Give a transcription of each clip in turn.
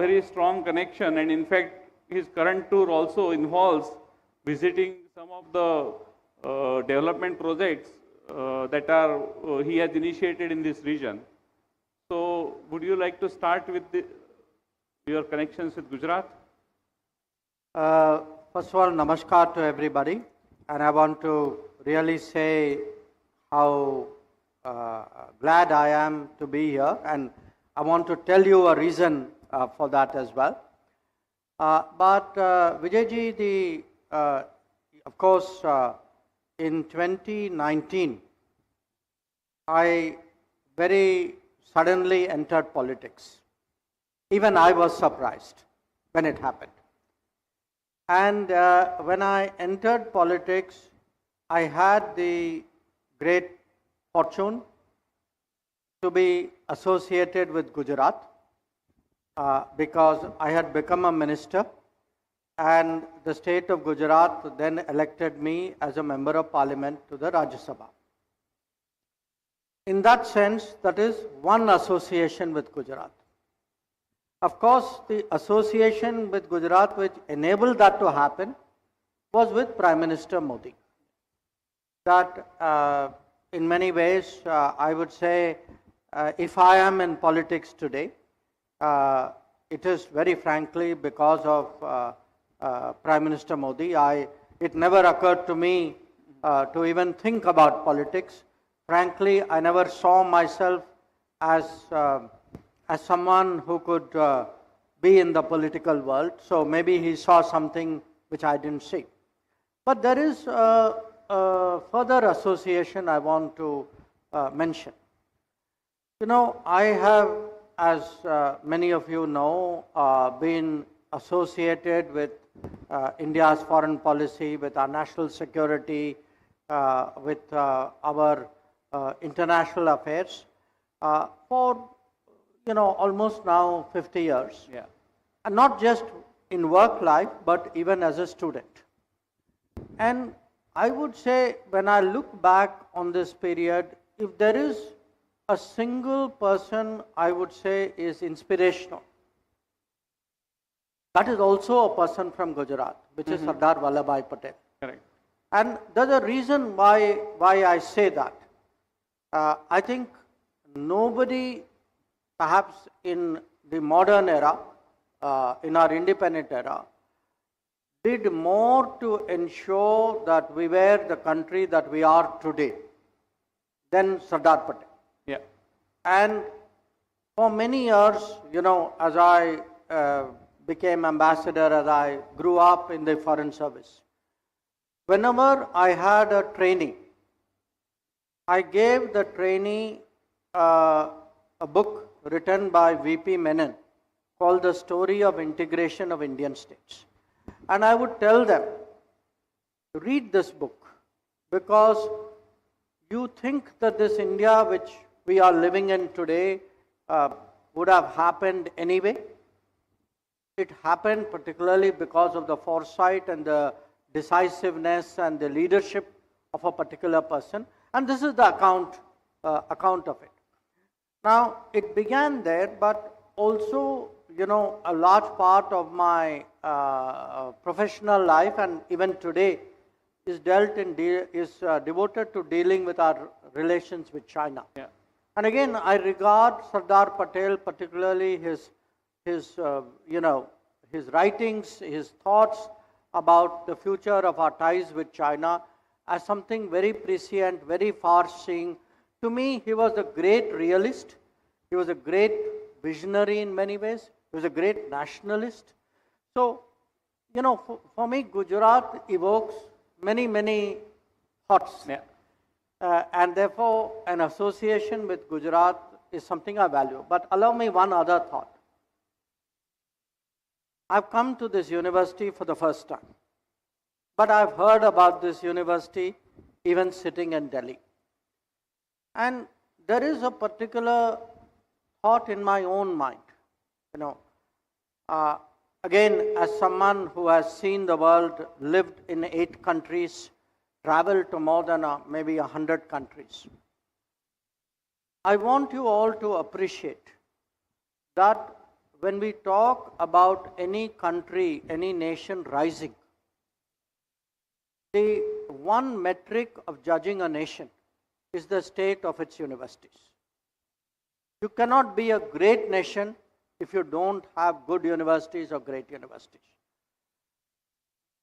very strong connection, and in fact, his current tour also involves visiting some of the development projects that he has initiated in this region. So, would you like to start with your connections with Gujarat? First of all, namaskar to everybody, and I want to really say how glad I am to be here, and I want to tell you a reason for that as well. But Vijayji, of course, in 2019, I very suddenly entered politics. Even I was surprised when it happened. And when I entered politics, I had the great fortune to be associated with Gujarat because I had become a minister, and the state of Gujarat then elected me as a member of parliament to the Rajya Sabha. In that sense, that is one association with Gujarat. Of course, the association with Gujarat which enabled that to happen was with Prime Minister Modi. That in many ways, I would say, if I am in politics today, it is very frankly because of Prime Minister Modi. It never occurred to me to even think about politics. Frankly, I never saw myself as someone who could be in the political world. So maybe he saw something which I didn't see. But there is a further association I want to mention. You know, I have, as many of you know, been associated with India's foreign policy, with our national security, with our international affairs for, you know, almost now 50 years. Yeah. And not just in work life, but even as a student. And I would say, when I look back on this period, if there is a single person I would say is inspirational, that is also a person from Gujarat, which is Sardar Vallabhbhai Patel. Correct. And there's a reason why I say that. I think nobody, perhaps in the modern era, in our independent era, did more to ensure that we were the country that we are today than Sardar Patel. Yeah. And for many years, you know, as I became ambassador, as I grew up in the foreign service, whenever I had a trainee, I gave the trainee a book written by V.P. Menon called The Story of Integration of Indian States. And I would tell them, read this book, because you think that this India which we are living in today would have happened anyway. It happened particularly because of the foresight and the decisiveness and the leadership of a particular person. And this is the account of it. Now, it began there, but also, you know, a large part of my professional life and even today is devoted to dealing with our relations with China. Yeah. And again, I regard Sardar Patel, particularly his writings, his thoughts about the future of our ties with China as something very prescient, very far-seeing. To me, he was a great realist. He was a great visionary in many ways. He was a great nationalist. So, you know, for me, Gujarat evokes many, many thoughts. Yeah. And therefore, an association with Gujarat is something I value. But allow me one other thought. I've come to this university for the first time. But I've heard about this university even sitting in Delhi. And there is a particular thought in my own mind. You know, again, as someone who has seen the world, lived in 8 countries, traveled to more than maybe 100 countries, I want you all to appreciate that when we talk about any country, any nation rising, the one metric of judging a nation is the state of its universities. You cannot be a great nation if you don't have good universities or great universities.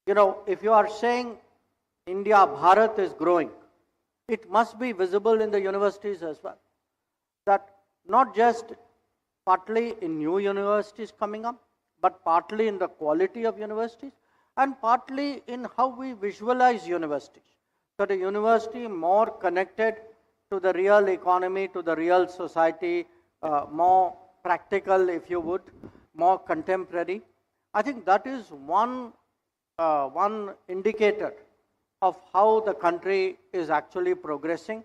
You know, if you are saying India, Bharat is growing, it must be visible in the universities as well. That not just partly in new universities coming up, but partly in the quality of universities and partly in how we visualize universities. So the university more connected to the real economy, to the real society, more practical, if you would, more contemporary. I think that is one indicator of how the country is actually progressing.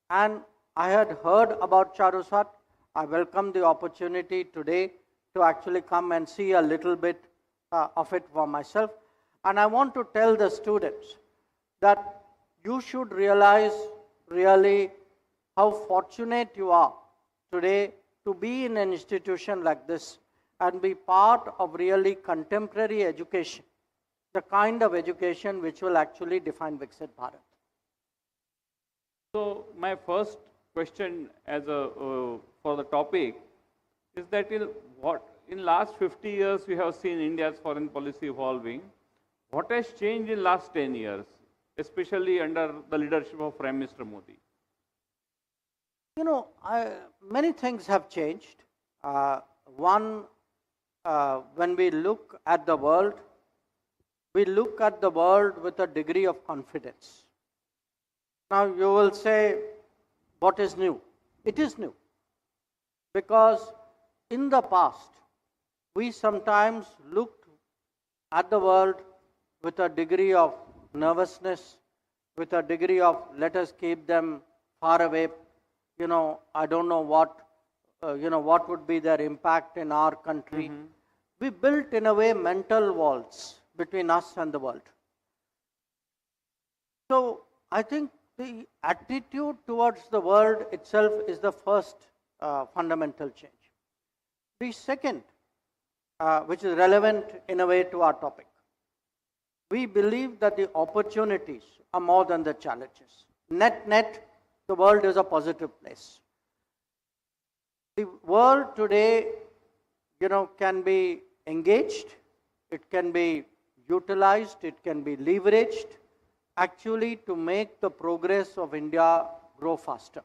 And I had heard about Charusat. I welcome the opportunity today to actually come and see a little bit of it for myself. And I want to tell the students that you should realize really how fortunate you are today to be in an institution like this and be part of really contemporary education, the kind of education which will actually define Viksit Bharat. So my first question as for the topic is that in last 50 years we have seen India's foreign policy evolving. What has changed in last 10 years, especially under the leadership of Prime Minister Modi? You know, many things have changed. One, when we look at the world, we look at the world with a degree of confidence. Now you will say, what is new? It is new. Because in the past, we sometimes looked at the world with a degree of nervousness, with a degree of let us keep them far away. You know, I don't know what, what would be their impact in our country. Mm-hmm. We built in a way mental walls between us and the world. So I think the attitude towards the world itself is the first fundamental change. The second, which is relevant in a way to our topic, we believe that the opportunities are more than the challenges. Net, the world is a positive place. The world today, can be engaged, it can be utilized, it can be leveraged, actually to make the progress of India grow faster.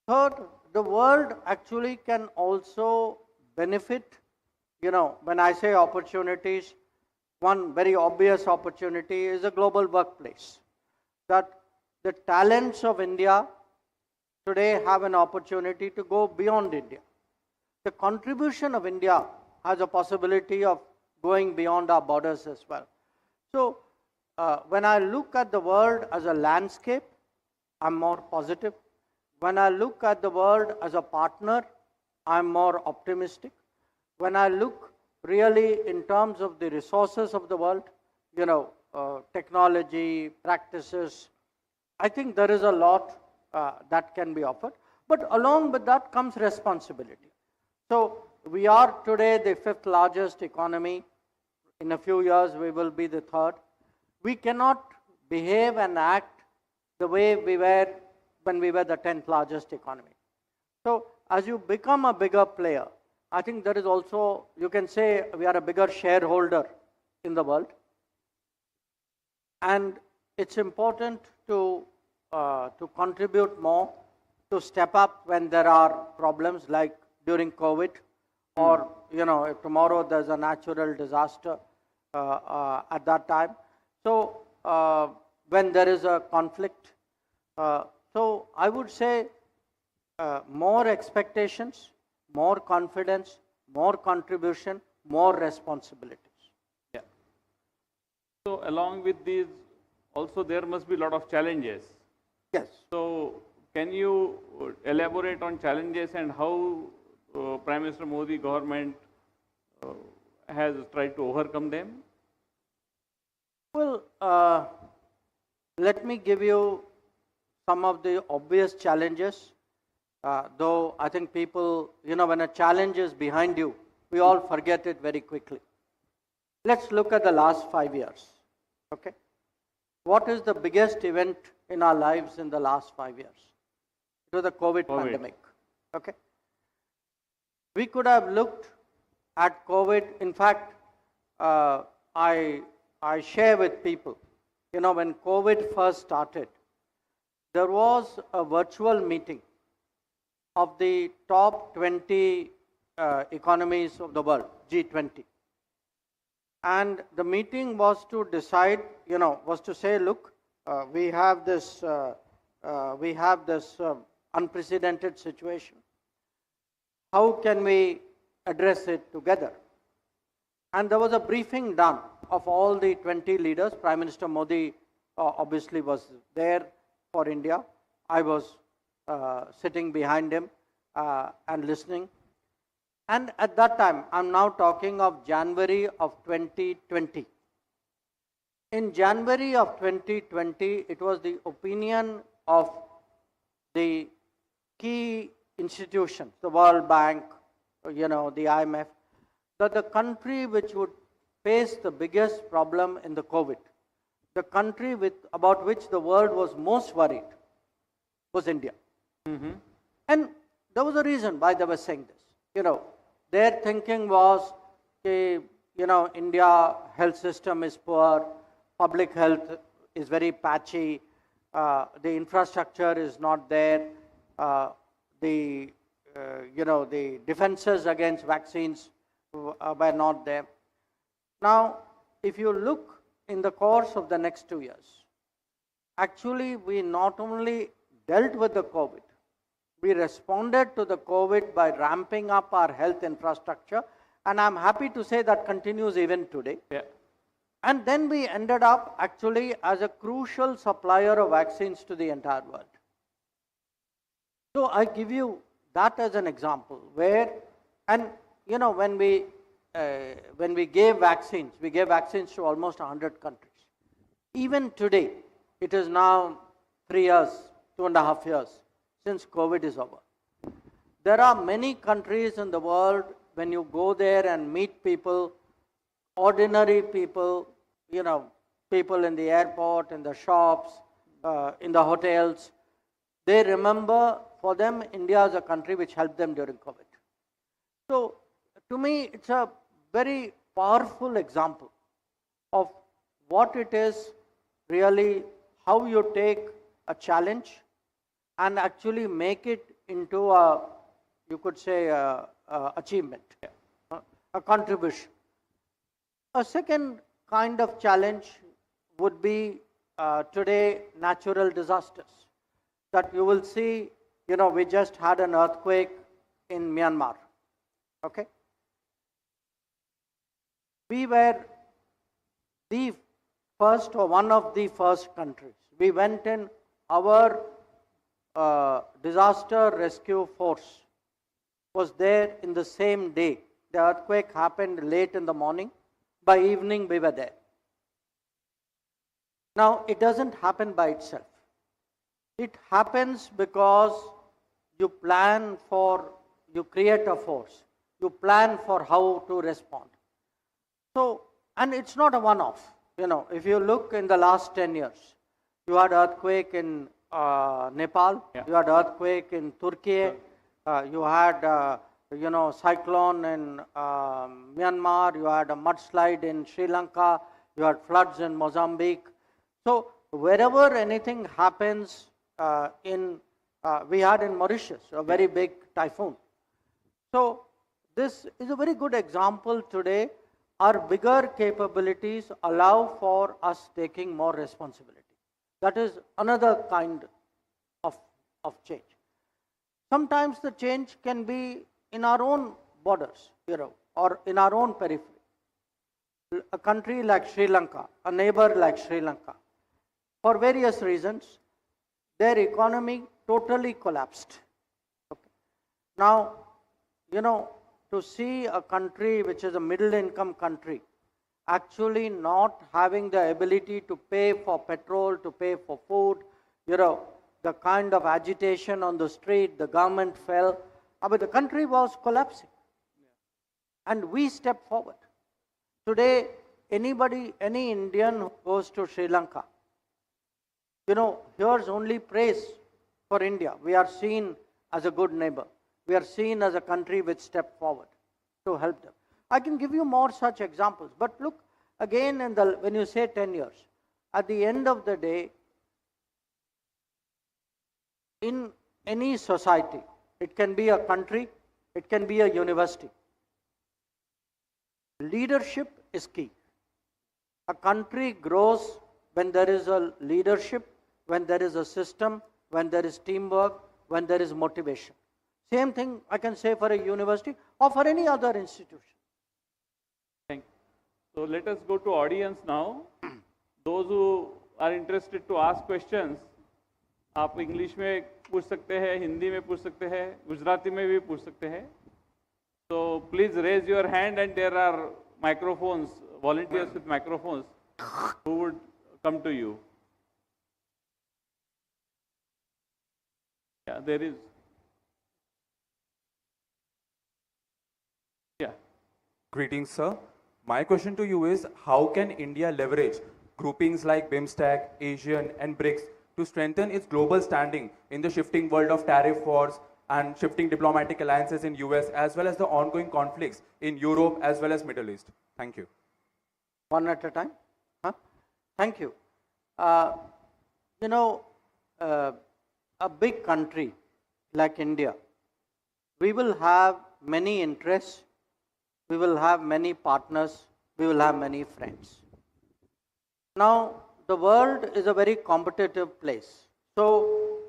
Third, the world actually can also benefit, when I say opportunities, one very obvious opportunity is a global workplace. That the talents of India today have an opportunity to go beyond India. The contribution of India has a possibility of going beyond our borders as well. So, when I look at the world as a landscape, I'm more positive. When I look at the world as a partner, I'm more optimistic. When I look really in terms of the resources of the world, technology, practices, I think there is a lot that can be offered. But along with that comes responsibility. So we are today the 5th largest economy. In a few years, we will be the 3rd. We cannot behave and act the way we were when we were the 10th largest economy. So as you become a bigger player, I think there is also, you can say we are a bigger shareholder in the world. And it's important to contribute more, to step up when there are problems like during COVID, or, if tomorrow there's a natural disaster at that time. So when there is a conflict, so I would say more expectations, more confidence, more contribution, more responsibilities. Yeah. So along with these, also there must be a lot of challenges. Yes. So can you elaborate on challenges and how Prime Minister Modi government has tried to overcome them? Well, let me give you some of the obvious challenges though I think people, when a challenge is behind you, we all forget it very quickly. Let's look at the last 5 years. Okay? What is the biggest event in our lives in the last 5 years? It was the COVID pandemic. Okay? We could have looked at COVID. In fact, I share with people, when COVID first started, there was a virtual meeting of the top 20 economies of the world, G20. And the meeting was to decide, was to say, look, we have this unprecedented situation. How can we address it together? And there was a briefing done of all the 20 leaders. Prime Minister Modi obviously was there for India. I was sitting behind him and listening. And at that time, I'm now talking of January of 2020. In January of 2020, it was the opinion of the key institutions, the World Bank, the IMF, that the country which would face the biggest problem in the COVID, the country about which the world was most worried, was India. Mm-hmm. And there was a reason why they were saying this. Their thinking was, India health system is poor, public health is very patchy, the infrastructure is not there, the defenses against vaccines were not there. Now, if you look in the course of the next 2 years, actually we not only dealt with the COVID, we responded to the COVID by ramping up our health infrastructure, and I'm happy to say that continues even today. Yeah. And then we ended up actually as a crucial supplier of vaccines to the entire world. So I give you that as an example where, and when we gave vaccines to almost 100 countries. Even today, it is now 3 years, 2.5 years since COVID is over. There are many countries in the world, when you go there and meet people, ordinary people, people in the airport, in the shops, in the hotels, they remember, for them, India is a country which helped them during COVID. So, to me, it's a very powerful example of what it is really, how you take a challenge and actually make it into a, you could say, a achievement, a contribution. A second kind of challenge would be today natural disasters. That you will see, we just had an earthquake in Myanmar. Okay? We were the first or one of the first countries. We went in, our disaster rescue force was there in the same day. The earthquake happened late in the morning. By evening, we were there. Now, it doesn't happen by itself. It happens because you plan for, you create a force. You plan for how to respond. So, and it's not a one-off. If you look in the last 10 years, you had earthquake in Nepal, you had earthquake in Turkey, you had, cyclone in Myanmar, you had a mudslide in Sri Lanka, you had floods in Mozambique. So, wherever anything happens we had in Mauritius, a very big typhoon. So, this is a very good example today. Our bigger capabilities allow for us taking more responsibility. That is another kind of change. Sometimes the change can be in our own borders, or in our own periphery. A country like Sri Lanka, a neighbor like Sri Lanka, for various reasons, their economy totally collapsed. Okay. Now, to see a country which is a middle income country actually not having the ability to pay for petrol, to pay for food, the kind of agitation on the street, the government fell. But the country was collapsing. And we stepped forward. Today, anybody, any Indian who goes to Sri Lanka, here's only praise for India. We are seen as a good neighbor. We are seen as a country which stepped forward to help them. I can give you more such examples. But look, again, when you say 10 years, at the end of the day, in any society, it can be a country, it can be a university. Leadership is key. A country grows when there is a leadership, when there is a system, when there is teamwork, when there is motivation. Same thing I can say for a university or for any other institution. Thank you. So let us go to audience now. Those who are interested to ask questions, आप English में पूछ सकते हैं, हिंदी में पूछ सकते हैं, गुजराती में भी पूछ सकते हैं. So please raise your hand, and there are microphones, volunteers with microphones who would come to you. Yeah, there is. Yeah. Greetings, sir. My question to you is, how can India leverage groupings like BIMSTEC, ASEAN and BRICS to strengthen its global standing in the shifting world of tariff wars and shifting diplomatic alliances in US, as well as the ongoing conflicts in Europe as well as Middle East? Thank you. One at a time? Huh? Thank you. A big country like India, we will have many interests, we will have many partners, we will have many friends. Now, the world is a very competitive place. So,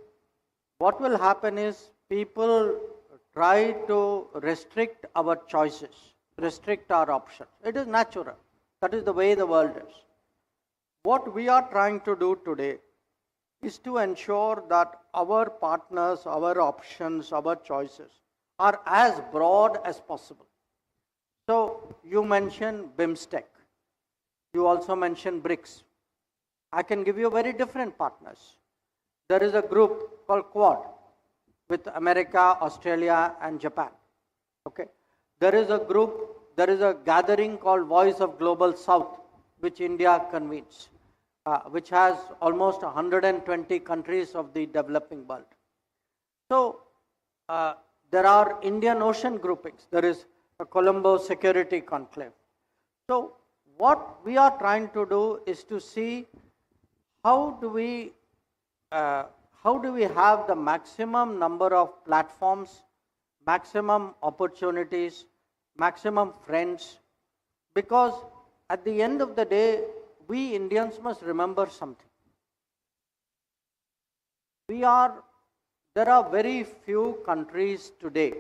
what will happen is people try to restrict our choices, restrict our options. It is natural. That is the way the world is. What we are trying to do today is to ensure that our partners, our options, our choices are as broad as possible. So, you mentioned BIMSTEC. You also mentioned BRICS. I can give you very different partners. There is a group called Quad with America, Australia and Japan. Okay. There is a group, there is a gathering called Voice of Global South, which India convenes, which has almost 120 countries of the developing world. So, there are Indian Ocean groupings. There is a Colombo Security Conclave. So, what we are trying to do is to see how do we have the maximum number of platforms, maximum opportunities, maximum friends, because at the end of the day, we Indians must remember something. There are very few countries today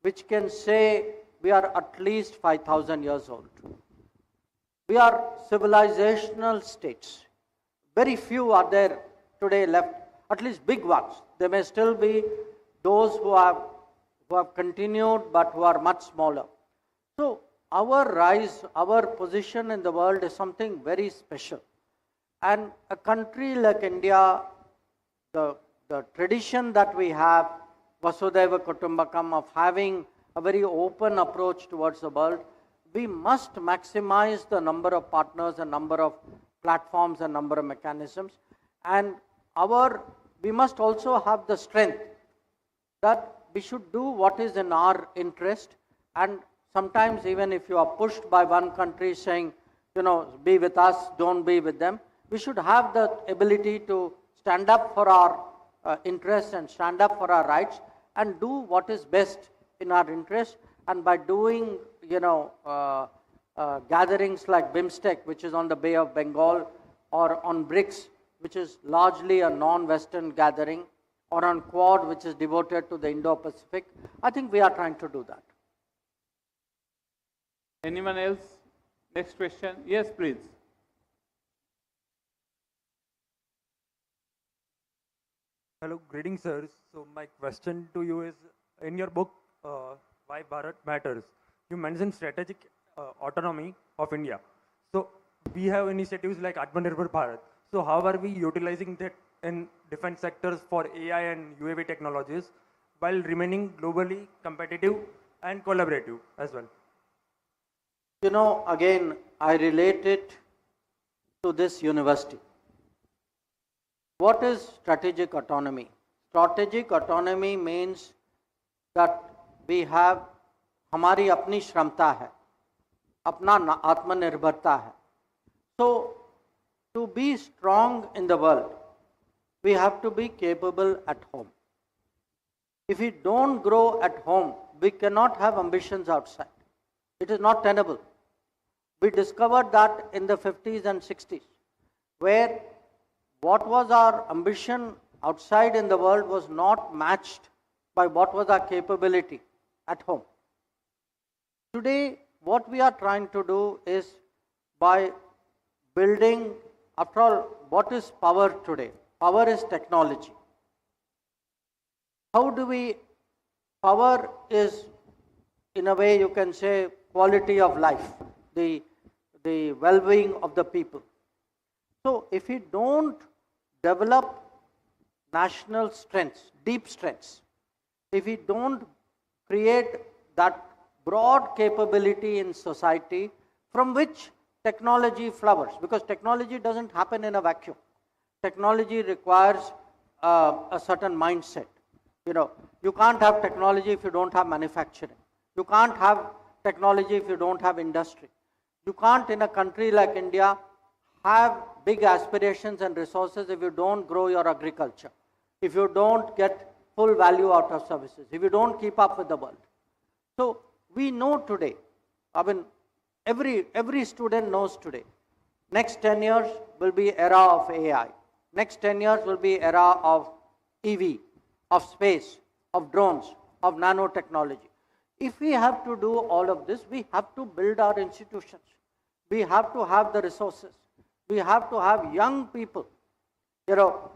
which can say we are at least 5,000 years old. We are civilizational states. Very few are there today left, at least big ones. There may still be those who have continued but who are much smaller. So our rise, our position in the world is something very special. And a country like India, the tradition that we have, Vasudhaiva Kutumbakam, of having a very open approach towards the world, we must maximize the number of partners, the number of platforms and number of mechanisms, and we must also have the strength that we should do what is in our interest, and sometimes even if you are pushed by one country saying, be with us, don't be with them, we should have the ability to stand up for our interests and stand up for our rights and do what is best in our interest. And by doing, gatherings like BIMSTEC, which is on the Bay of Bengal, or on BRICS, which is largely a non-Western gathering, or on Quad, which is devoted to the Indo-Pacific, I think we are trying to do that. Anyone else? Next question. Yes, please. Hello, greetings, sir. So my question to you is, in your book, Why Bharat Matters, you mentioned strategic autonomy of India. So we have initiatives like Atmanirbhar Bharat. So how are we utilizing that in defense sectors for AI and UAV technologies while remaining globally competitive and collaborative as well? You know, again, I relate it to this university. What is strategic autonomy? Strategic autonomy means that we have हमारी अपनी क्षमता है, अपना आत्मनिर्भरता है. So, to be strong in the world, we have to be capable at home. If we don't grow at home, we cannot have ambitions outside. It is not tenable. We discovered that in the 50s and 60s, where what was our ambition outside in the world was not matched by what was our capability at home. Today, what we are trying to do is by building, after all, what is power today? Power is technology. How do we, power is, in a way you can say, quality of life, the well-being of the people. So if we don't develop national strengths, deep strengths, if we don't create that broad capability in society from which technology flowers, because technology doesn't happen in a vacuum. Technology requires a certain mindset. You know, you can't have technology if you don't have manufacturing. You can't have technology if you don't have industry. You can't, in a country like India, have big aspirations and resources if you don't grow your agriculture, if you don't get full value out of services, if you don't keep up with the world. So we know today, I mean, every student knows today, next 10 years will be era of AI. Next 10 years will be era of EV, of space, of drones, of nanotechnology. If we have to do all of this, we have to build our institutions. We have to have the resources. We have to have young people. You know,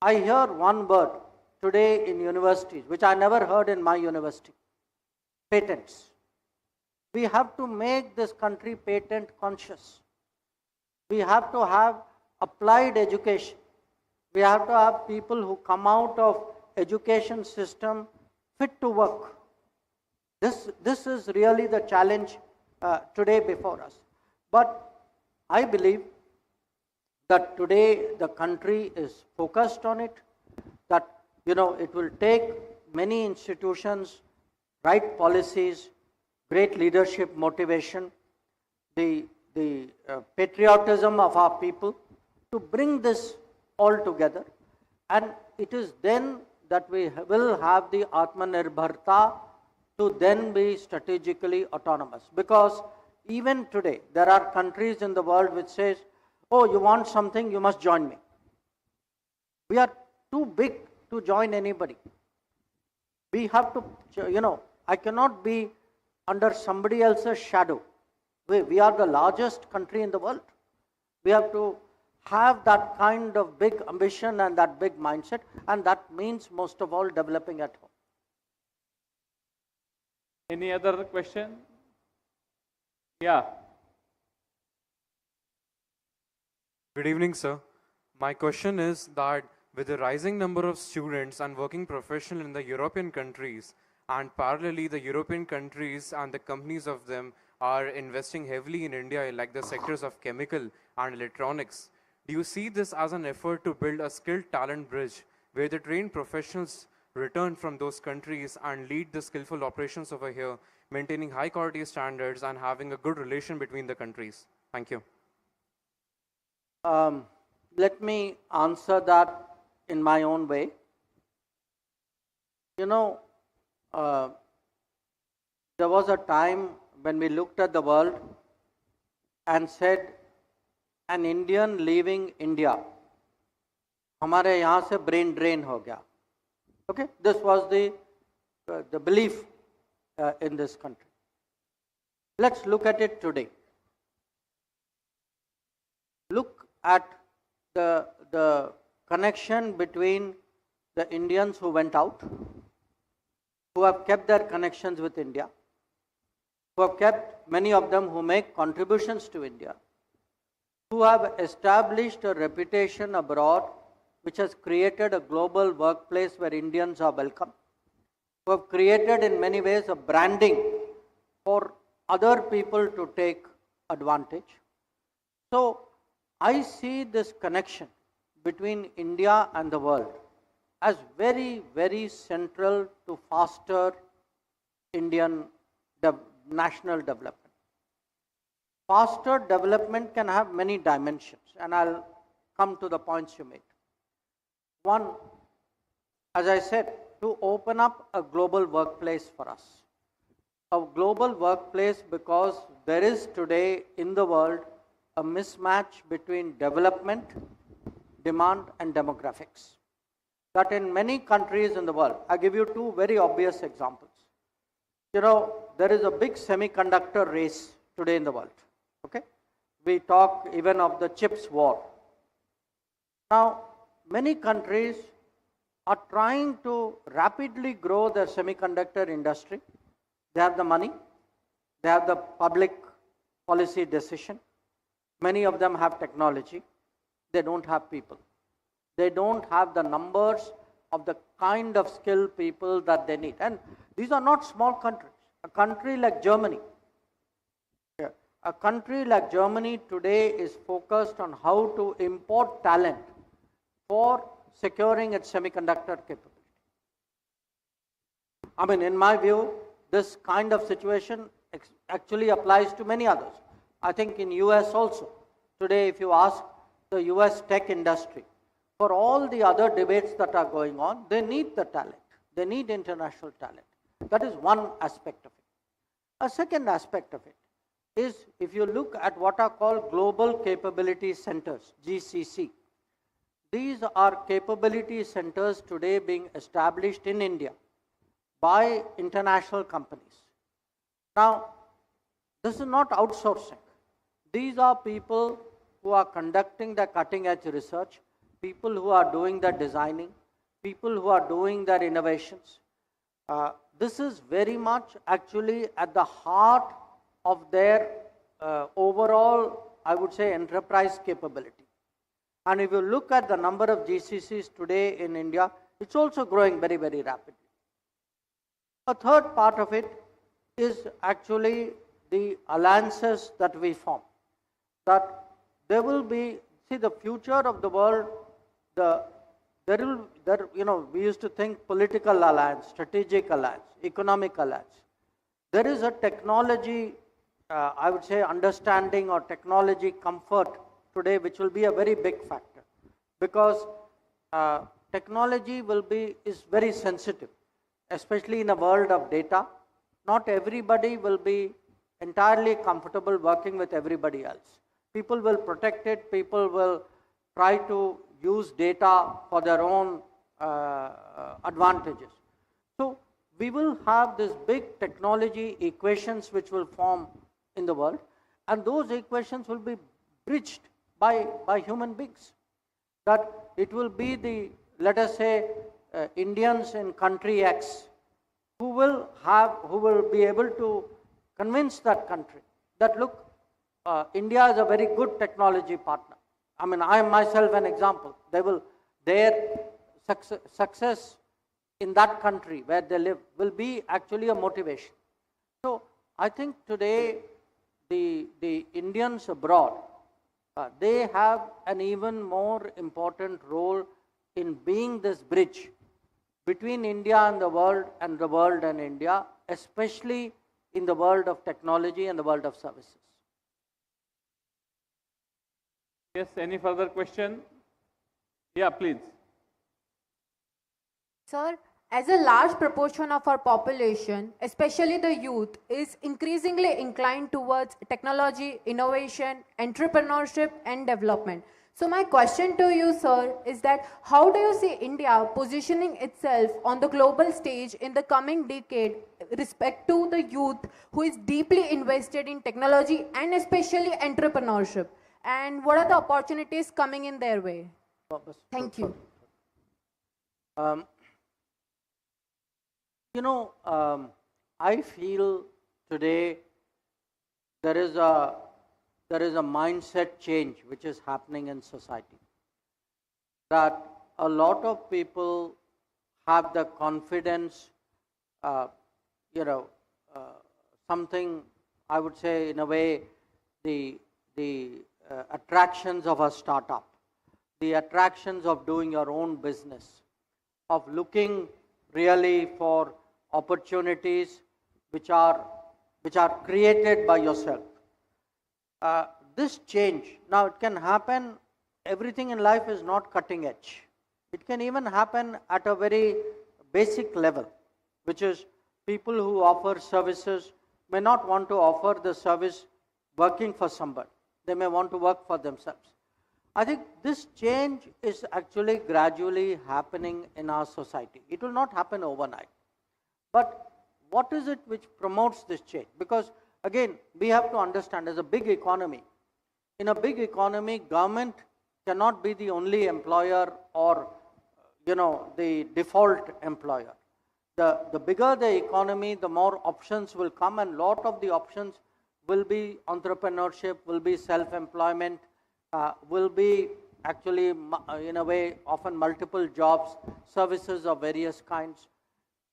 I hear one word today in universities, which I never heard in my university: patents. We have to make this country patent conscious. We have to have applied education. We have to have people who come out of education system fit to work. This is really the challenge today before us. But I believe that today the country is focused on it, that, you know, it will take many institutions, right policies, great leadership motivation, the patriotism of our people to bring this all together. And it is then that we will have the Atmanirbharta to then be strategically autonomous. Because even today, there are countries in the world which says, oh, you want something, you must join me. We are too big to join anybody. We have to, you know, I cannot be under somebody else's shadow. We are the largest country in the world. We have to have that kind of big ambition and that big mindset, and that means most of all developing at home. Any other question? Yeah. Good evening, sir. My question is that with the rising number of students and working professionals in the European countries, and parallelly the European countries and the companies of them are investing heavily in India, like the sectors of chemical and electronics, do you see this as an effort to build a skilled talent bridge where the trained professionals return from those countries and lead the skillful operations over here, maintaining high quality standards and having a good relation between the countries? Thank you. Let me answer that in my own way. You know, there was a time when we looked at the world and said, an Indian leaving India, हमारे यहाँ से brain drain हो गया. Okay, this was the belief in this country. Let's look at it today. Look at the connection between the Indians who went out, who have kept their connections with India, who have kept, many of them who make contributions to India, who have established a reputation abroad which has created a global workplace where Indians are welcome, who have created in many ways a branding for other people to take advantage. So I see this connection between India and the world as very, very central to faster Indian national development. Faster development can have many dimensions, and I'll come to the points you made. One, as I said, to open up a global workplace for us. A global workplace because there is today in the world a mismatch between development, demand and demographics. That in many countries in the world, I give you two very obvious examples. You know, there is a big semiconductor race today in the world. Okay? We talk even of the chips war. Now, many countries are trying to rapidly grow their semiconductor industry. They have the money, they have the public policy decision. Many of them have technology. They don't have people. They don't have the numbers of the kind of skilled people that they need. And these are not small countries. A country like Germany, a country like Germany today is focused on how to import talent for securing its semiconductor capability. I mean, in my view, this kind of situation actually applies to many others. I think in US also, today if you ask the US tech industry, for all the other debates that are going on, they need the talent. They need international talent. That is one aspect of it. A second aspect of it is if you look at what are called Global Capability Centers, GCC. These are capability centers today being established in India by international companies. Now, this is not outsourcing. These are people who are conducting the cutting edge research, people who are doing the designing, people who are doing their innovations. This is very much actually at the heart of their overall, I would say, enterprise capability. And if you look at the number of GCCs today in India, it's also growing very, very rapidly. A third part of it is actually the alliances that we form. That there will be, see, the future of the world, we used to think political alliance, strategic alliance, economic alliance. There is a technology, I would say, understanding or technology comfort today, which will be a very big factor, because technology is very sensitive, especially in a world of data. Not everybody will be entirely comfortable working with everybody else. People will protect it, people will try to use data for their own advantages. So we will have this big technology equations which will form in the world, and those equations will be bridged by human beings. That it will be the, let us say, Indians in country X who will be able to convince that country that, look, India is a very good technology partner. I mean, I am myself an example. Their success in that country where they live will be actually a motivation. So I think today the Indians abroad, they have an even more important role in being this bridge between India and the world and India, especially in the world of technology and the world of services. Yes, any further question? Yeah, please. Sir, as a large proportion of our population, especially the youth, is increasingly inclined towards technology, innovation, entrepreneurship and development. So my question to you, sir, is that how do you see India positioning itself on the global stage in the coming decade respect to the youth who is deeply invested in technology and especially entrepreneurship? And what are the opportunities coming in their way? Thank you. I feel today there is a mindset change which is happening in society. That a lot of people have the confidence, uh, you know, something I would say in a way the attractions of a startup, the attractions of doing your own business, of looking really for opportunities which are created by yourself. This change, now it can happen, everything in life is not cutting edge. It can even happen at a very basic level, which is people who offer services may not want to offer the service working for somebody. They may want to work for themselves. I think this change is actually gradually happening in our society. It will not happen overnight. But what is it which promotes this change? Because again, we have to understand, as a big economy, in a big economy, government cannot be the only employer or the default employer. The bigger the economy, the more options will come, and lot of the options will be entrepreneurship, will be self-employment, will be actually in a way often multiple jobs, services of various kinds.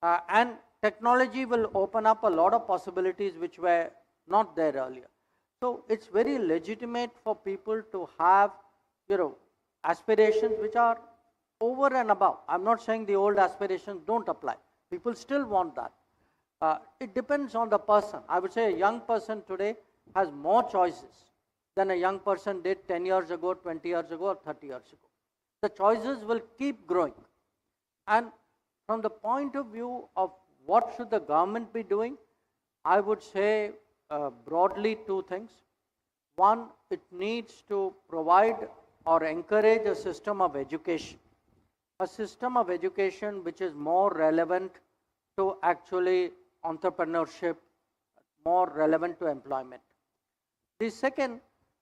And technology will open up a lot of possibilities which were not there earlier. So it's very legitimate for people to have, aspirations which are over and above. I'm not saying the old aspirations don't apply. People still want that. It depends on the person. I would say a young person today has more choices than a young person did 10 years ago, 20 years ago, or 30 years ago. The choices will keep growing. And from the point of view of what should the government be doing, I would say broadly two things. One, it needs to provide or encourage a system of education. A system of education which is more relevant to actually entrepreneurship, more relevant to employment. The second,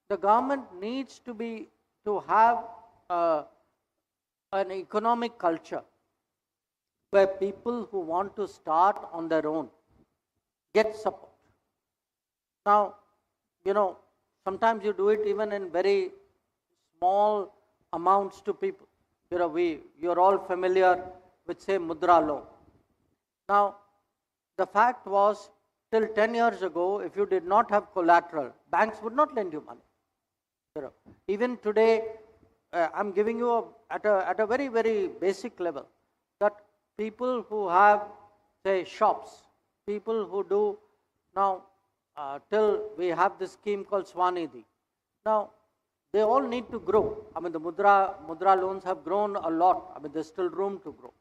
the government needs to have an economic culture where people who want to start on their own get support. Now, sometimes you do it even in very small amounts to people. You're all familiar with, say, Mudra loan. Now, the fact was, till 10 years ago, if you did not have collateral, banks would not lend you money. Even today, I'm giving you at a very, very basic level, that people who have, say, shops, people who do now, till we have this scheme called Swanidhi. Now, they all need to grow. I mean, the Mudra loans have grown a lot. I mean, there's still room to grow.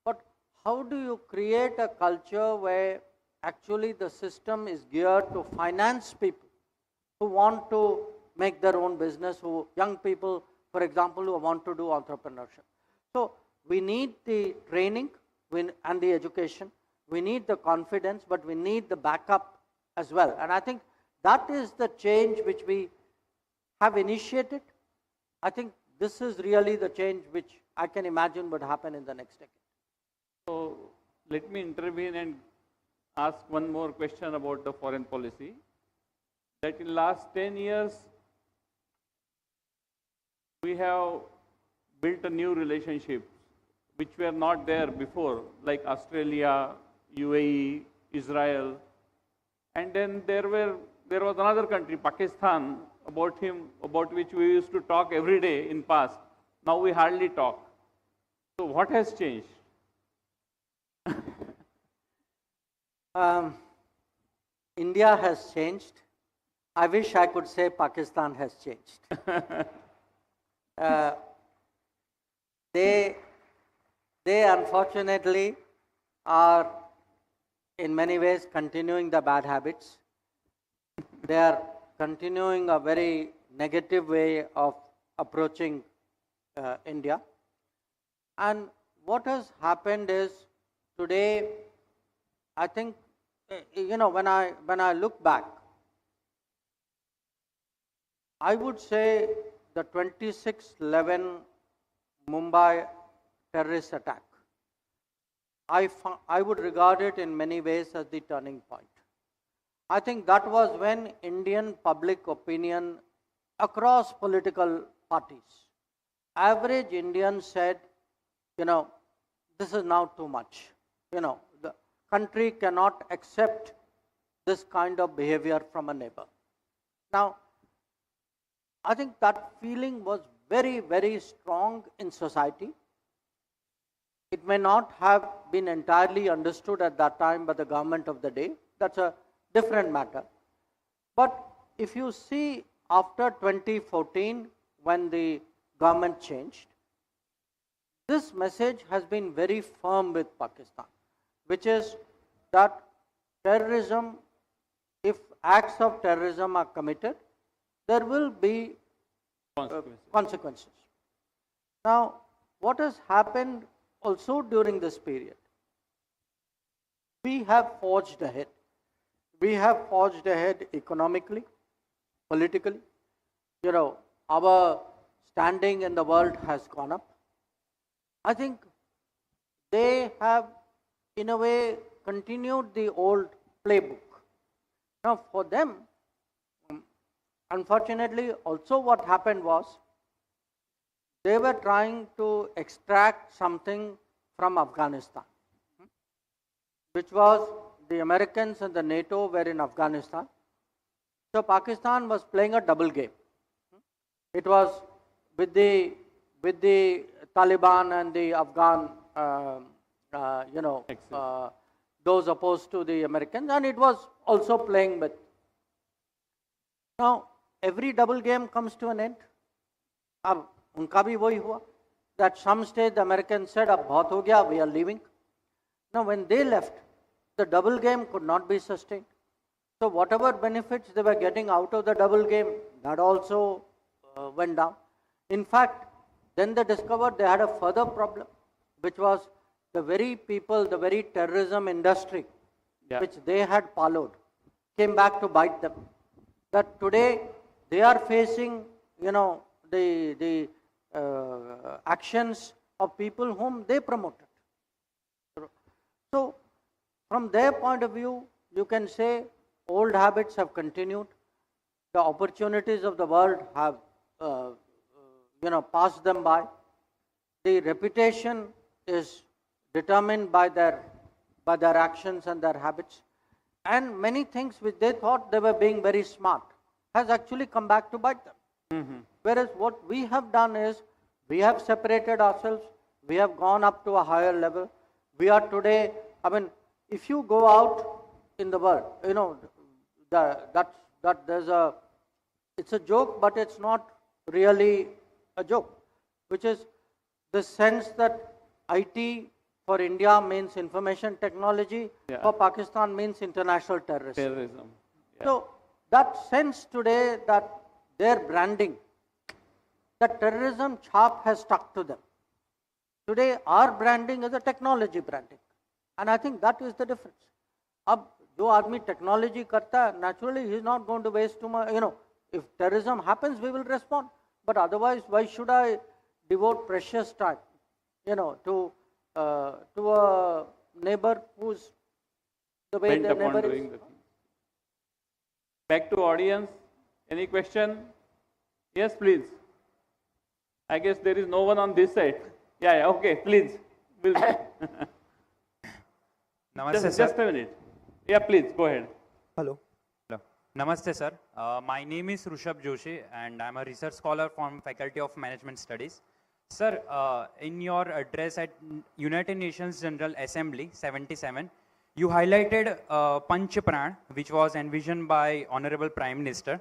But how do you create a culture where actually the system is geared to finance people who want to make their own business, young people, for example, who want to do entrepreneurship? So we need the training and the education. We need the confidence, but we need the backup as well. And I think that is the change which we have initiated. I think this is really the change which I can imagine would happen in the next decade. So let me intervene and ask one more question about the foreign policy. That in last 10 years, we have built a new relationship which were not there before, like Australia, UAE, Israel, and then there was another country, Pakistan, about which we used to talk every day in past. Now we hardly talk. So what has changed? India has changed. I wish I could say Pakistan has changed. They unfortunately are in many ways continuing the bad habits. They are continuing a very negative way of approaching India. And what has happened is, today, I think, when I look back, I would say the 26/11 Mumbai terrorist attack, I would regard it in many ways as the turning point. I think that was when Indian public opinion across political parties, average Indians said this is now too much. The country cannot accept this kind of behavior from a neighbor. Now, I think that feeling was very, very strong in society. It may not have been entirely understood at that time by the government of the day. That's a different matter. But if you see after 2014, when the government changed, this message has been very firm with Pakistan, which is that terrorism, if acts of terrorism are committed, there will be consequences. Now, what has happened also during this period? We have forged ahead. We have forged ahead economically, politically. Our standing in the world has gone up. I think they have, in a way, continued the old playbook. Now, for them, unfortunately, also what happened was, they were trying to extract something from Afghanistan, which was the Americans and the NATO were in Afghanistan. So Pakistan was playing a double game. It was with the Taliban and the Afghan, those opposed to the Americans, and it was also playing with. Now, every double game comes to an end. Ab unka bhi wahi hua. At some stage, the Americans said, "Ab bahut ho gaya, we are leaving." Now, when they left, the double game could not be sustained. So, whatever benefits they were getting out of the double game, that also went down. In fact, then they discovered they had a further problem, which was the very people, the very terrorism industry, which they had followed, came back to bite them. That today they are facing, the actions of people whom they promoted. So, from their point of view, you can say old habits have continued. The opportunities of the world have, passed them by. The reputation is determined by their actions and their habits. And many things which they thought they were being very smart has actually come back to bite them. Whereas what we have done is, we have separated ourselves, we have gone up to a higher level. We are today, if you go out in the world, it's a joke, but it's not really a joke, which is the sense that IT for India means information technology, for Pakistan means international terrorism. So that sense today that their branding, that terrorism chap has stuck to them. Today our branding is a technology branding, and I think that is the difference. Ab jo aadmi technology karta hai, naturally he is not going to waste too much. If terrorism happens, we will respond. But otherwise, why should I devote precious time, to a neighbor who's the way their neighbor is? Back to audience. Any question? Yes, please. I guess there is no one on this side. Yeah, okay, please. Namaste, just a minute. Yeah, please, go ahead. Hello. Namaste, sir. My name is Rushabh Joshi, and I'm a research scholar from Faculty of Management Studies. Sir, in your address at United Nations General Assembly 77, you highlighted Panch Pran, which was envisioned by Honorable Prime Minister.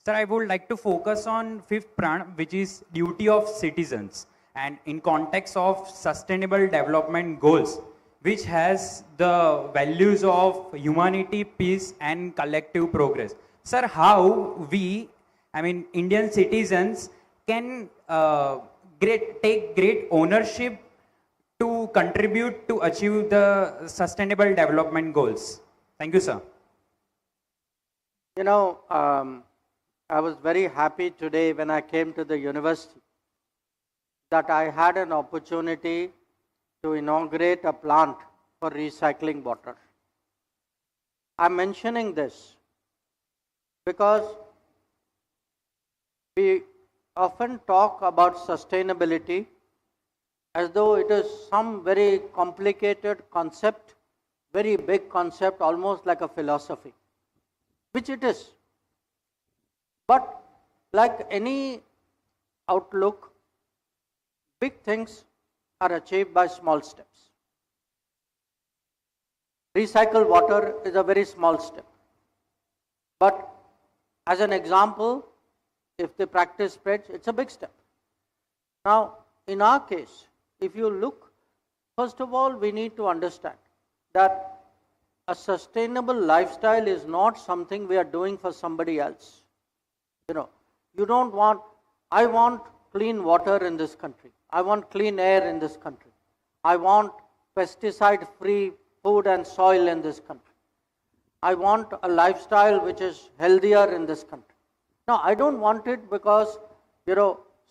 Sir, I would like to focus on fifth Pran, which is duty of citizens, and in context of sustainable development goals, which has the values of humanity, peace, and collective progress. Sir, how we, Indian citizens, can take great ownership to contribute to achieve the sustainable development goals? Thank you, sir. I was very happy today when I came to the university that I had an opportunity to inaugurate a plant for recycling water. I'm mentioning this because we often talk about sustainability as though it is some very complicated concept, very big concept, almost like a philosophy, which it is. But like any outlook, big things are achieved by small steps. Recycle water is a very small step. But as an example, if the practice spreads, it's a big step. Now, in our case, if you look, first of all, we need to understand that a sustainable lifestyle is not something we are doing for somebody else. You don't want, I want clean water in this country. I want clean air in this country. I want pesticide-free food and soil in this country. I want a lifestyle which is healthier in this country. Now, I don't want it because,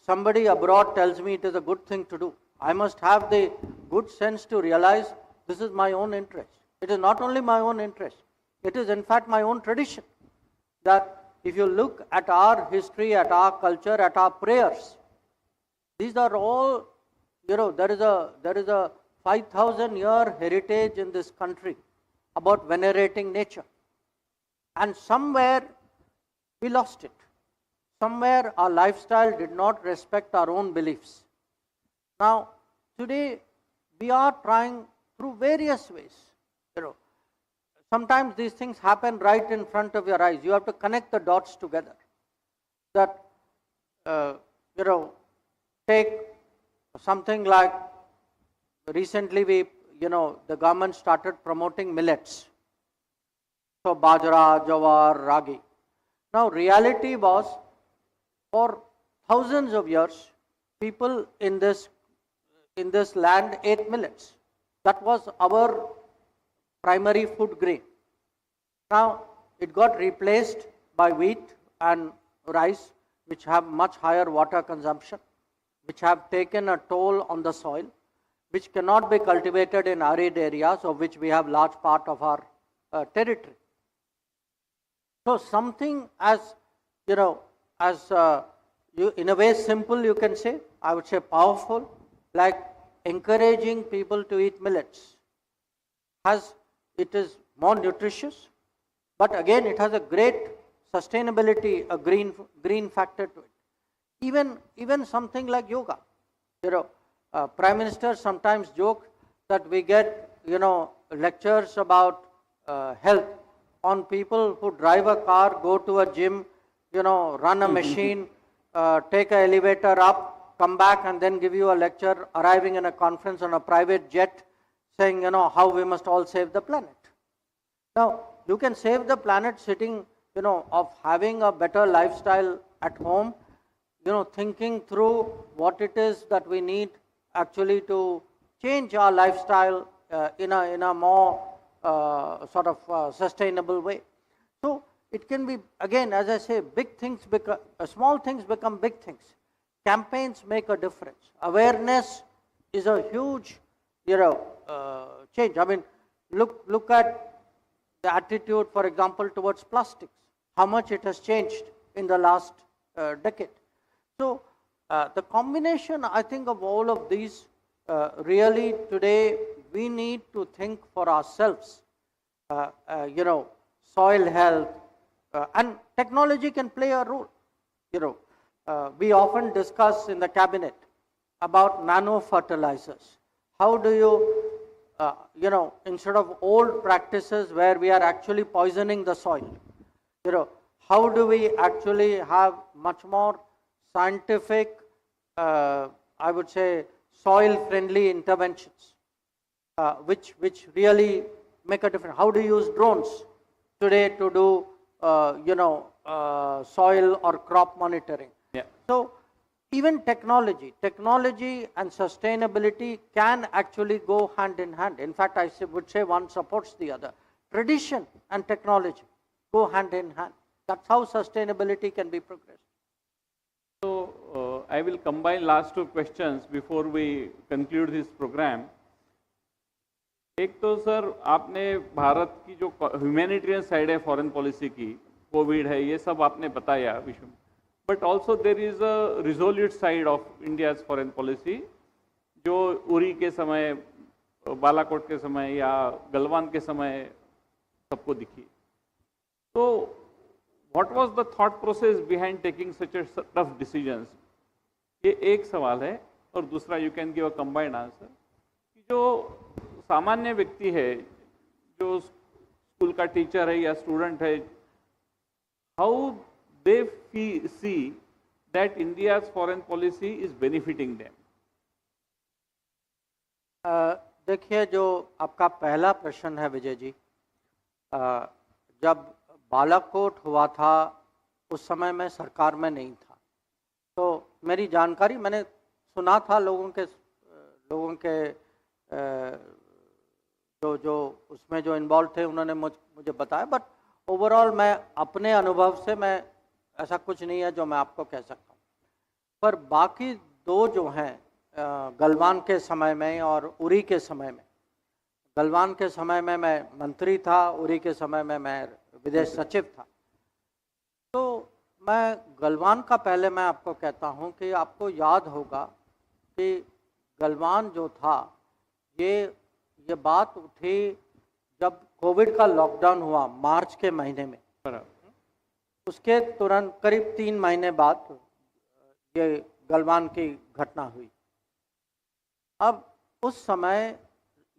somebody abroad tells me it is a good thing to do. I must have the good sense to realize this is my own interest. It is not only my own interest, it is in fact my own tradition. That if you look at our history, at our culture, at our prayers, these are all, there is a 5,000-year heritage in this country about venerating nature. And somewhere we lost it. Somewhere our lifestyle did not respect our own beliefs. Now, today we are trying through various ways. Sometimes these things happen right in front of your eyes. You have to connect the dots together. That, take something like recently the government started promoting millets. So bajra, jawar, ragi. Now reality was, for thousands of years, people in this land ate millets. That was our primary food grain. Now it got replaced by wheat and rice, which have much higher water consumption, which have taken a toll on the soil, which cannot be cultivated in arid areas, of which we have large part of our territory. So something as, in a way simple you can say, I would say powerful, like encouraging people to eat millets. It is more nutritious, but again it has a great sustainability, a green factor to it. Even something like yoga. Prime Minister sometimes joke that we get, lectures about health on people who drive a car, go to a gym, run a machine, take an elevator up, come back and then give you a lecture, arriving in a conference on a private jet, saying, how we must all save the planet. Now, you can save the planet sitting, of having a better lifestyle at home, thinking through what it is that we need actually to change our lifestyle in a more sustainable way. So it can be, again, as I say, small things become big things. Campaigns make a difference. Awareness is a huge, change. I mean, look at the attitude, for example, towards plastics. How much it has changed in the last decade. So the combination, I think, of all of these, really today we need to think for ourselves. Soil health, and technology can play a role. We often discuss in the cabinet about nano fertilizers. How do you, instead of old practices where we are actually poisoning the soil, how do we actually have much more scientific, I would say, soil-friendly interventions, which really make a difference? How do you use drones today to do, soil or crop monitoring? Yeah. So even technology and sustainability can actually go hand in hand. In fact, I would say one supports the other. Tradition and technology go hand in hand. That's how sustainability can be progressed. So I will combine last two questions before we conclude this program. एक तो sir आपने भारत की जो humanitarian side है foreign policy की, Covid है, ये सब आपने बताया विश्व में, but also there is a resolute side of India's foreign policy जो उरी के समय, बालाकोट के समय या गलवान के समय सबको दिखी। तो what was the thought process behind taking such A tough decisions? ये एक सवाल है। और दूसरा, you can give a combined answer, कि जो सामान्य व्यक्ति है, जो स्कूल का टीचर है या स्टूडेंट है, how they see that India's foreign policy is benefiting them? देखिए, जो आपका पहला प्रश्न है विजय जी, जब बालाकोट हुआ था उस समय मैं सरकार में नहीं था, तो मेरी जानकारी, मैंने सुना था लोगों के जो उसमें जो इन्वॉल्व थे उन्होंने मुझे बताया, बट ओवरऑल मैं अपने अनुभव से, मैं ऐसा कुछ नहीं है जो मैं आपको कह सकता हूँ। पर बाकी दो जो हैं, गलवान के समय में और उरी के समय में, गलवान के समय में मैं मंत्री था, उरी के समय में मैं विदेश सचिव था। तो मैं गलवान का पहले मैं आपको कहता हूँ कि आपको याद होगा कि गलवान जो था, ये बात उठी जब कोविड का लॉकडाउन हुआ मार्च के महीने में। उसके तुरंत करीब 3 महीने बाद ये गलवान की घटना हुई। अब उस समय,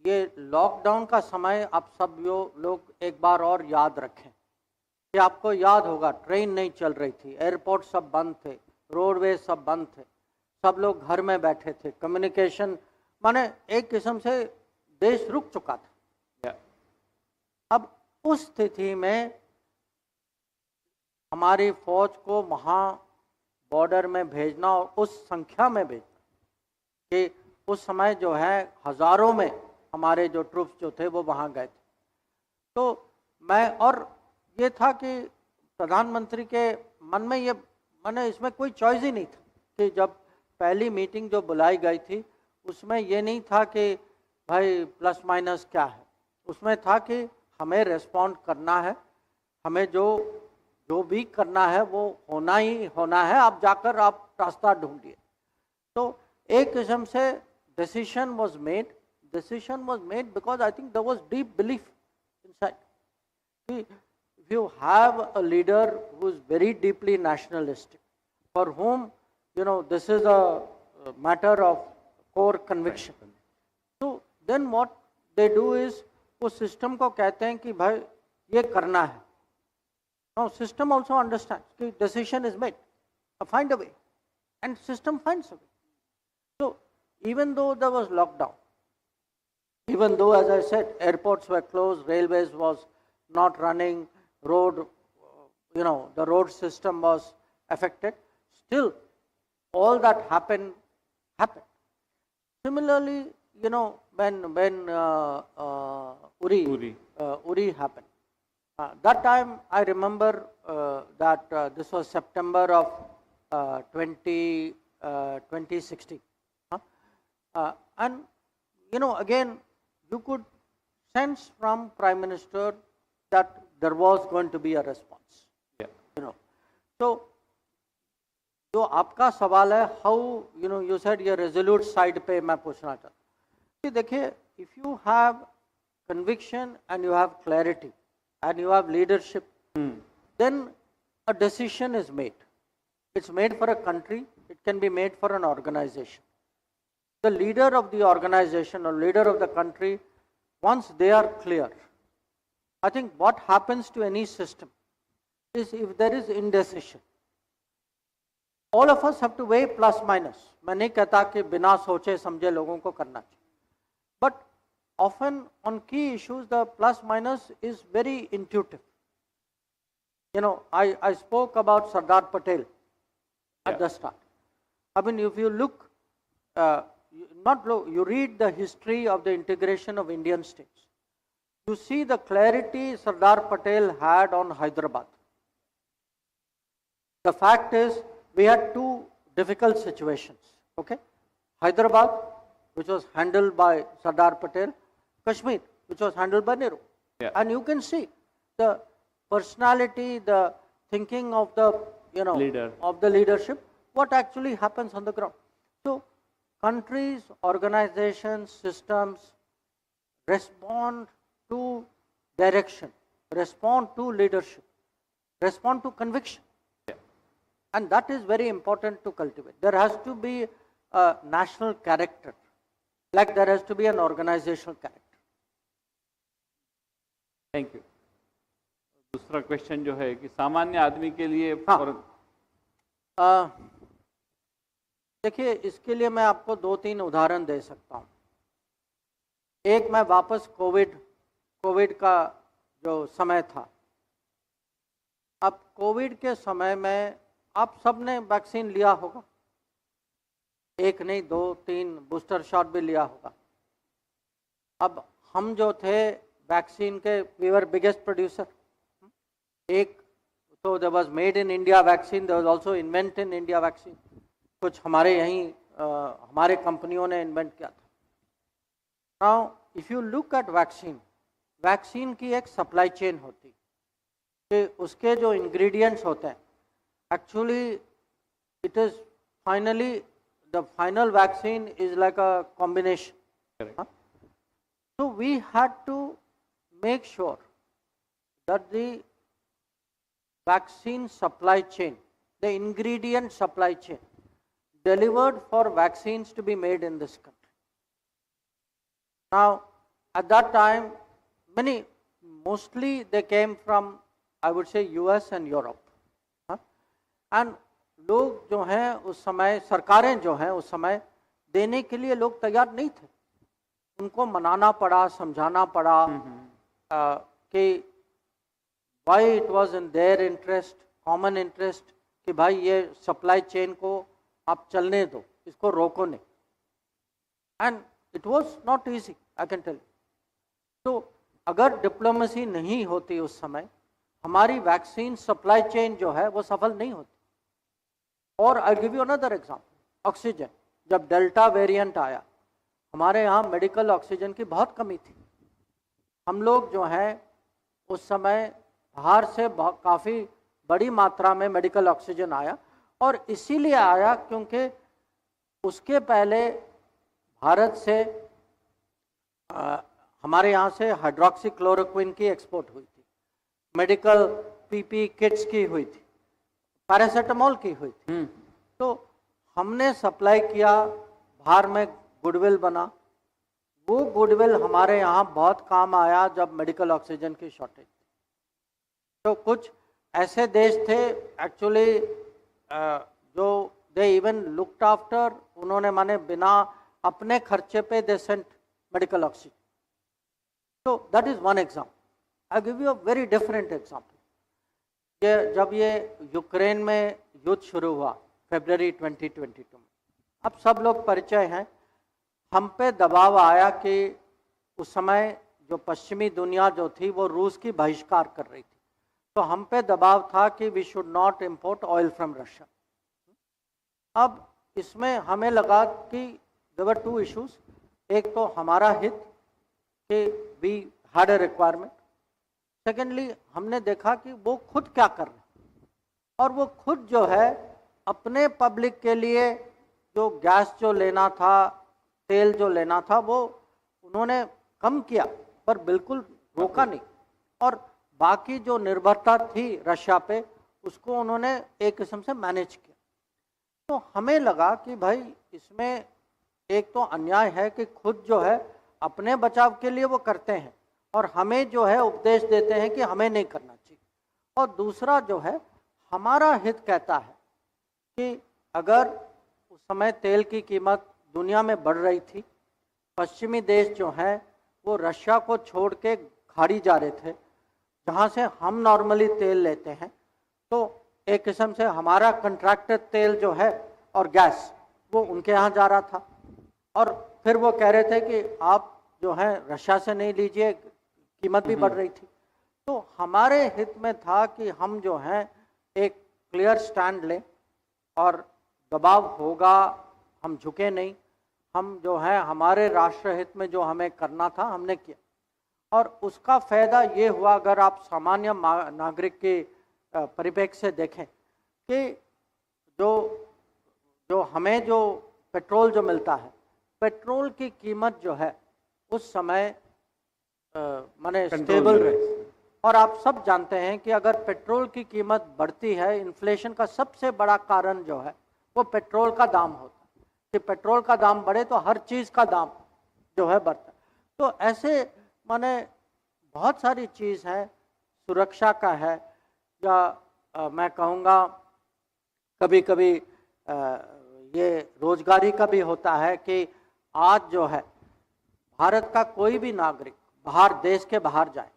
ये लॉकडाउन का समय, आप सब लोग एक बार और याद रखें कि आपको याद होगा ट्रेन नहीं चल रही थी, एयरपोर्ट सब बंद थे, रोडवे सब बंद थे, सब लोग घर में बैठे थे, कम्युनिकेशन, माने एक किस्म से देश रुक चुका था। अब उस स्थिति में हमारी फौज को वहाँ बॉर्डर में भेजना, और उस संख्या में भेजना कि उस समय जो है हज़ारों में हमारे जो ट्रूप्स जो थे वो वहाँ गए थे। तो मैं, और ये था कि प्रधानमंत्री के मन में ये, मैंने इसमें कोई चॉइस ही नहीं था कि जब पहली मीटिंग जो बुलाई गई थी उसमें ये नहीं था कि भाई प्लस माइनस क्या है, उसमें था कि हमें रिस्पॉन्ड करना है, हमें जो भी करना है वो होना ही होना है, आप जाकर आप रास्ता ढूंढिए। तो एक किस्म से decision was made because I think there was deep belief inside. See, if you have a leader who is very deeply nationalistic, for whom, you know, this is a matter of core conviction, so then what they do is, उस system को कहते हैं कि भाई ये करना है. Now system also understands कि decision is made, find a way, and system finds a way. So even though there was lockdown, even though, as I said, airports were closed, railways was not running, road, you know, the road system was affected, still all that happened. Similarly, you know, when Uri happened, that time I remember that this was September of 2016. And, you know, again, you could sense from Prime Minister that there was going to be a response. Yeah. You know, so, जो आपका सवाल है, how, you know, you said ये resolute side पे मैं पूछना चाहता हूँ। देखिए, if you have conviction and you have clarity and you have leadership, then a decision is made. It's made for a country, it can be made for an organization. The leader of the organization or leader of the country, once they are clear, I think what happens to any system is if there is indecision, all of us have to weigh plus minus. मैं नहीं कहता कि बिना सोचे समझे लोगों को करना चाहिए, but often on key issues the plus minus is very intuitive. You know, I spoke about Sardar Patel at the start. I mean, if you look, you read the history of the integration of Indian states, you see the clarity Sardar Patel had on Hyderabad. The fact is, we had two difficult situations, okay? Hyderabad, which was handled by Sardar Patel, Kashmir, which was handled by Nehru. Yeah. And you can see the personality, the thinking of the, you know, leader, of the leadership, what actually happens on the ground. So, countries, organizations, systems respond to direction, respond to leadership, respond to conviction. And that is very important to cultivate. There has to be a national character, like there has to be an organizational character. Thank you. दूसरा question जो है कि सामान्य आदमी के लिए देखिए, इसके लिए मैं आपको 2-3 उदाहरण दे सकता हूँ. एक, मैं वापस कोविड का जो समय था. अब कोविड के समय में आप सब ने वैक्सीन लिया होगा, एक नहीं 2-3 बूस्टर शॉट भी लिया होगा. अब हम जो थे वैक्सीन के, वी वर बिगेस्ट प्रोड्यूसर. एक तो there was made in India vaccine, there was also invent in India vaccine. कुछ हमारे यहीं हमारे कंपनियों ने इन्वेंट किया था. Now if you look at vaccine की एक सप्लाई चेन होती कि उसके जो इंग्रेडिएंट्स होते हैं, actually it is finally the final vaccine is like a combination. So we had to make sure that the vaccine supply chain, the ingredient supply chain delivered for vaccines to be made in this country. Now, at that time, mostly they came from, I would say, US and Europe. And लोग जो हैं उस समय, सरकारें जो हैं उस समय देने के लिए लोग तैयार नहीं थे. उनको मनाना पड़ा, समझाना पड़ा कि why it was in their interest, common interest, कि भाई ये सप्लाई चेन को आप चलने दो, इसको रोको नहीं. And it was not easy, I can tell. तो अगर डिप्लोमेसी नहीं होती उस समय, हमारी वैक्सीन सप्लाई चेन जो है वो सफल नहीं होती. और I give you another example, oxygen. जब डेल्टा वेरिएंट आया, हमारे यहाँ मेडिकल ऑक्सीजन की बहुत कमी थी. हम लोग जो हैं उस समय बाहर से काफ़ी बड़ी मात्रा में मेडिकल ऑक्सीजन आया, और इसीलिए आया क्योंकि उसके पहले भारत से हमारे यहाँ से हाइड्रोक्सीक्लोरोक्विन की एक्सपोर्ट हुई थी, मेडिकल पीपी किट्स की हुई थी, पैरासीटामोल की हुई थी. तो हमने सप्लाई किया, बाहर में गुडविल बना. वो गुडविल हमारे यहाँ बहुत काम आया जब मेडिकल ऑक्सीजन की शॉर्टेज थी. तो कुछ ऐसे देश थे एक्चुअली जो दे इवन लुक्ड आफ्टर, उन्होंने माने बिना अपने खर्चे पे दे सेंट मेडिकल ऑक्सीजन. तो that is one example. I give you a very different example. ये जब ये यूक्रेन में युद्ध शुरू हुआ फरवरी 2022 में, अब सब लोग परिचय हैं, हम पे दबाव आया कि उस समय जो पश्चिमी दुनिया जो थी वो रूस की बहिष्कार कर रही थी. तो हम पे दबाव था कि we should not import oil from Russia. अब इसमें हमें लगा कि देयर वर 2 इश्यूज. एक तो हमारा हित कि we had a requirement. Secondly हमने देखा कि वो खुद क्या कर रहे हैं, और वो खुद जो है अपने पब्लिक के लिए जो गैस जो लेना था, तेल जो लेना था, वो उन्होंने कम किया पर बिल्कुल रोका नहीं. और बाकी जो निर्भरता थी रशिया पे, उसको उन्होंने एक किस्म से मैनेज किया. तो हमें लगा कि भाई इसमें एक तो अन्याय है कि खुद जो है अपने बचाव के लिए वो करते हैं, और हमें जो है उपदेश देते हैं कि हमें नहीं करना चाहिए. और दूसरा जो है हमारा हित कहता है कि अगर उस समय तेल की कीमत दुनिया में बढ़ रही थी, पश्चिमी देश जो हैं वो रशिया को छोड़ के खाड़ी जा रहे थे, जहाँ से हम नॉर्मली तेल लेते हैं. तो एक किस्म से हमारा कंट्रैक्टेड तेल जो है और गैस वो उनके यहाँ जा रहा था, और फिर वो कह रहे थे कि आप जो है रशिया से नहीं लीजिए, कीमत भी बढ़ रही थी. तो हमारे हित में था कि हम जो हैं एक क्लियर स्टैंड लें, और दबाव होगा, हम झुके नहीं. हम जो है हमारे राष्ट्र हित में जो हमें करना था हमने किया, और उसका फ़ायदा ये हुआ, अगर आप सामान्य नागरिक के परिप्रेक्ष्य से देखें कि जो हमें जो पेट्रोल जो मिलता है, पेट्रोल की कीमत जो है उस समय माने स्टेबल रहे। और आप सब जानते हैं कि अगर पेट्रोल की कीमत बढ़ती है, इन्फ्लेशन का सबसे बड़ा कारण जो है वो पेट्रोल का दाम होता है, कि पेट्रोल का दाम बढ़े तो हर चीज़ का दाम जो है बढ़ता है। तो ऐसे माने बहुत सारी चीज़ है, सुरक्षा का है, या मैं कहूँगा कभी कभी ये रोजगारी का भी होता है कि आज जो है भारत का कोई भी नागरिक बाहर, देश के बाहर जाए,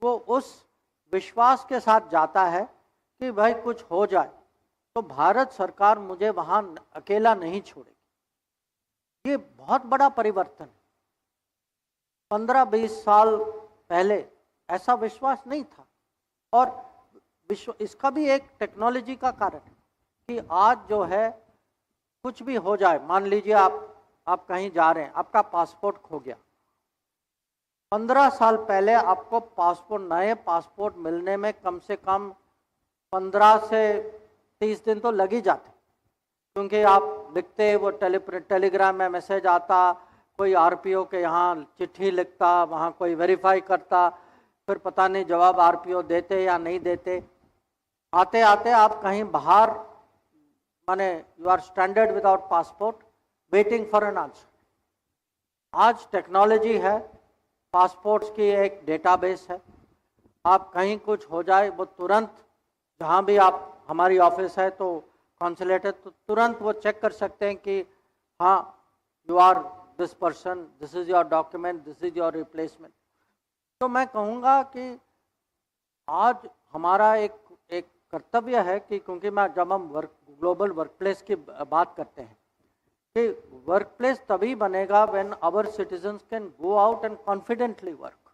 वो उस विश्वास के साथ जाता है कि भाई कुछ हो जाए तो भारत सरकार मुझे वहाँ अकेला नहीं छोड़ेगी। ये बहुत बड़ा परिवर्तन है। 15-20 साल पहले ऐसा विश्वास नहीं था। और इसका भी एक टेक्नोलॉजी का कारण है कि आज जो है कुछ भी हो जाए, मान लीजिए आप कहीं जा रहे हैं, आपका पासपोर्ट खो गया, 15 साल पहले आपको पासपोर्ट, नए पासपोर्ट मिलने में कम से कम 15 से 30 दिन तो लग ही जाते, क्योंकि आप लिखते, वो टेलीग्राम में मैसेज आता, कोई आरपीओ के यहाँ चिट्ठी लिखता, वहाँ कोई वेरीफाई करता, फिर पता नहीं जवाब आरपीओ देते या नहीं देते। आते आते आप कहीं बाहर, माने you are standard without passport, waiting for an answer. आज टेक्नोलॉजी है, पासपोर्ट्स की एक डेटाबेस है, आप कहीं कुछ हो जाए वो तुरंत, जहाँ भी आप, हमारी ऑफिस है तो कॉन्सुलेट है, तो तुरंत वो चेक कर सकते हैं कि हाँ you are this person, this is your document, this is your replacement. तो मैं कहूँगा कि आज हमारा एक कर्तव्य है कि, क्योंकि जब हम ग्लोबल वर्कप्लेस की बात करते हैं, कि वर्कप्लेस तभी बनेगा when our citizens can go out and confidently work.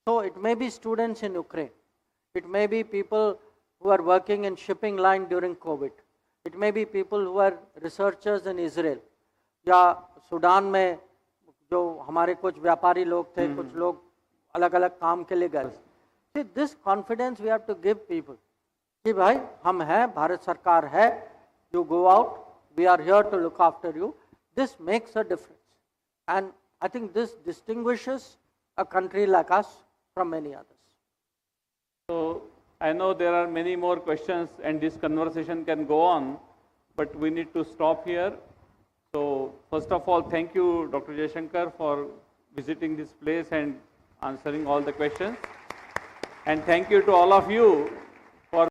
So it may be students in Ukraine, it may be people who are working in shipping line during COVID, it may be people who are researchers in Israel, या Sudan में जो हमारे कुछ व्यापारी लोग थे, कुछ लोग अलग अलग काम के लिए गए। See, this confidence we have to give people कि भाई हम हैं, भारत सरकार है, you go out, we are here to look after you. This makes a difference, and I think this distinguishes a country like us from many others. So I know there are many more questions and this conversation can go on, but we need to stop here. So first of all, thank you, Dr. Jaishankar, for visiting this place and answering all the questions. And thank you to all of you